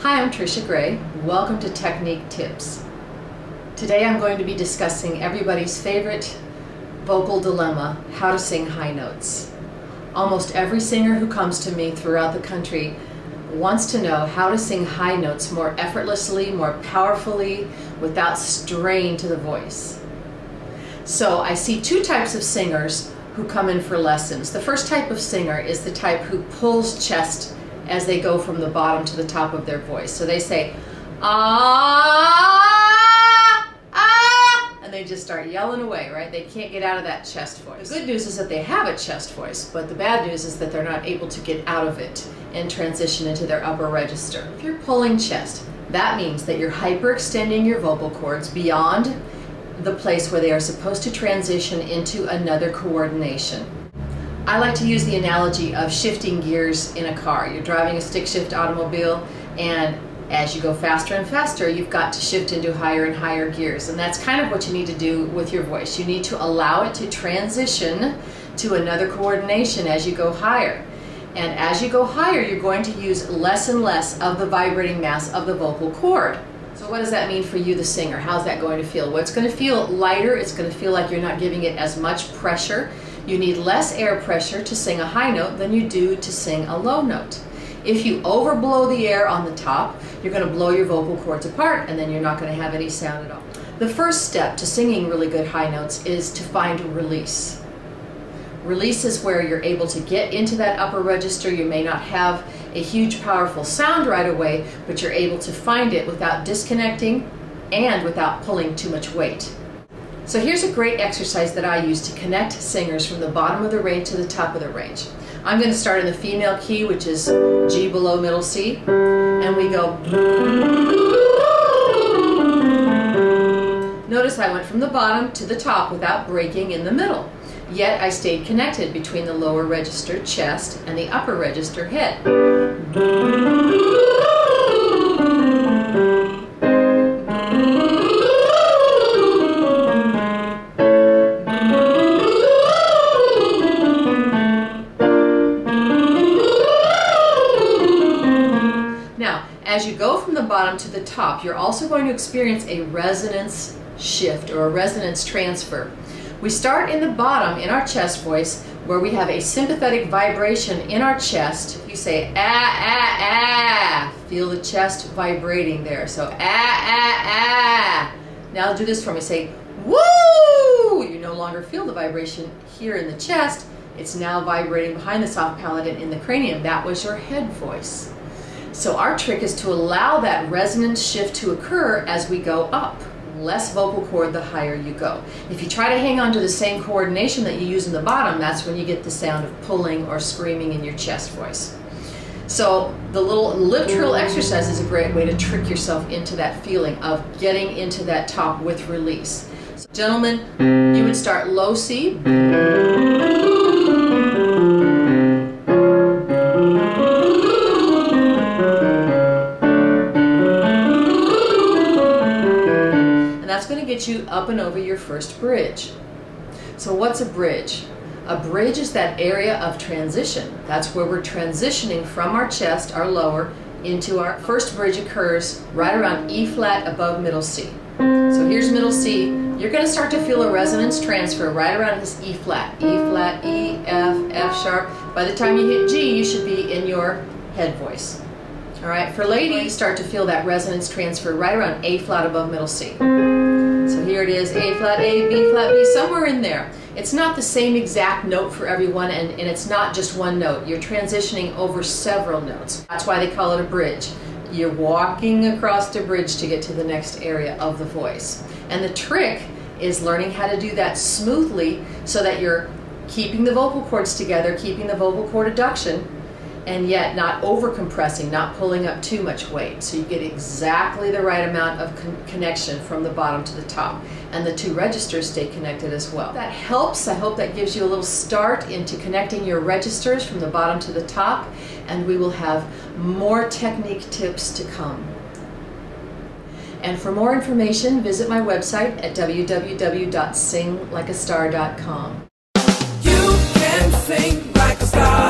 Hi, I'm Tricia Gray. Welcome to Technique Tips. Today I'm going to be discussing everybody's favorite vocal dilemma, how to sing high notes. Almost every singer who comes to me throughout the country wants to know how to sing high notes more effortlessly, more powerfully, without strain to the voice. So I see two types of singers who come in for lessons. The first type of singer is the type who pulls chest as they go from the bottom to the top of their voice. So they say, ah, ah, and they just start yelling away, right? They can't get out of that chest voice. The good news is that they have a chest voice, but the bad news is that they're not able to get out of it and transition into their upper register. If you're pulling chest, that means that you're hyperextending your vocal cords beyond the place where they are supposed to transition into another coordination. I like to use the analogy of shifting gears in a car. You're driving a stick shift automobile, and as you go faster and faster, you've got to shift into higher and higher gears. And that's kind of what you need to do with your voice. You need to allow it to transition to another coordination as you go higher. And as you go higher, you're going to use less and less of the vibrating mass of the vocal cord. So what does that mean for you, the singer? How's that going to feel? Well, it's going to feel lighter. It's going to feel like you're not giving it as much pressure. You need less air pressure to sing a high note than you do to sing a low note. If you overblow the air on the top, you're going to blow your vocal cords apart, and then you're not going to have any sound at all. The first step to singing really good high notes is to find release. Release is where you're able to get into that upper register. You may not have a huge powerful sound right away, but you're able to find it without disconnecting and without pulling too much weight. So here's a great exercise that I use to connect singers from the bottom of the range to the top of the range. I'm going to start in the female key, which is G below middle C, and we go. Notice I went from the bottom to the top without breaking in the middle. Yet I stayed connected between the lower register chest and the upper register head. Now, as you go from the bottom to the top, you're also going to experience a resonance shift or a resonance transfer. We start in the bottom in our chest voice where we have a sympathetic vibration in our chest. You say ah, ah, ah. Feel the chest vibrating there. So ah, ah, ah. Now do this for me. Say woo! You no longer feel the vibration here in the chest. It's now vibrating behind the soft palate and in the cranium. That was your head voice. So our trick is to allow that resonance shift to occur as we go up. Less vocal cord the higher you go. If you try to hang on to the same coordination that you use in the bottom, that's when you get the sound of pulling or screaming in your chest voice. So the little lip trill exercise is a great way to trick yourself into that feeling of getting into that top with release. So, gentlemen, you would start low C. Get you up and over your first bridge. So what's a bridge? A bridge is that area of transition. That's where we're transitioning from our chest, our lower, into our first bridge occurs right around E flat above middle C. So here's middle C. You're going to start to feel a resonance transfer right around this E flat, E, F, F sharp. By the time you hit G, you should be in your head voice. All right, for ladies, start to feel that resonance transfer right around A flat above middle C. So here it is, A flat, A, B flat, B, somewhere in there. It's not the same exact note for everyone, and it's not just one note. You're transitioning over several notes. That's why they call it a bridge. You're walking across the bridge to get to the next area of the voice. And the trick is learning how to do that smoothly so that you're keeping the vocal cords together, keeping the vocal cord adduction, and yet not over compressing, not pulling up too much weight. So you get exactly the right amount of connection from the bottom to the top. And the two registers stay connected as well. That helps. I hope that gives you a little start into connecting your registers from the bottom to the top, and we will have more technique tips to come. And for more information, visit my website at www.singlikeastar.com. You can sing like a star.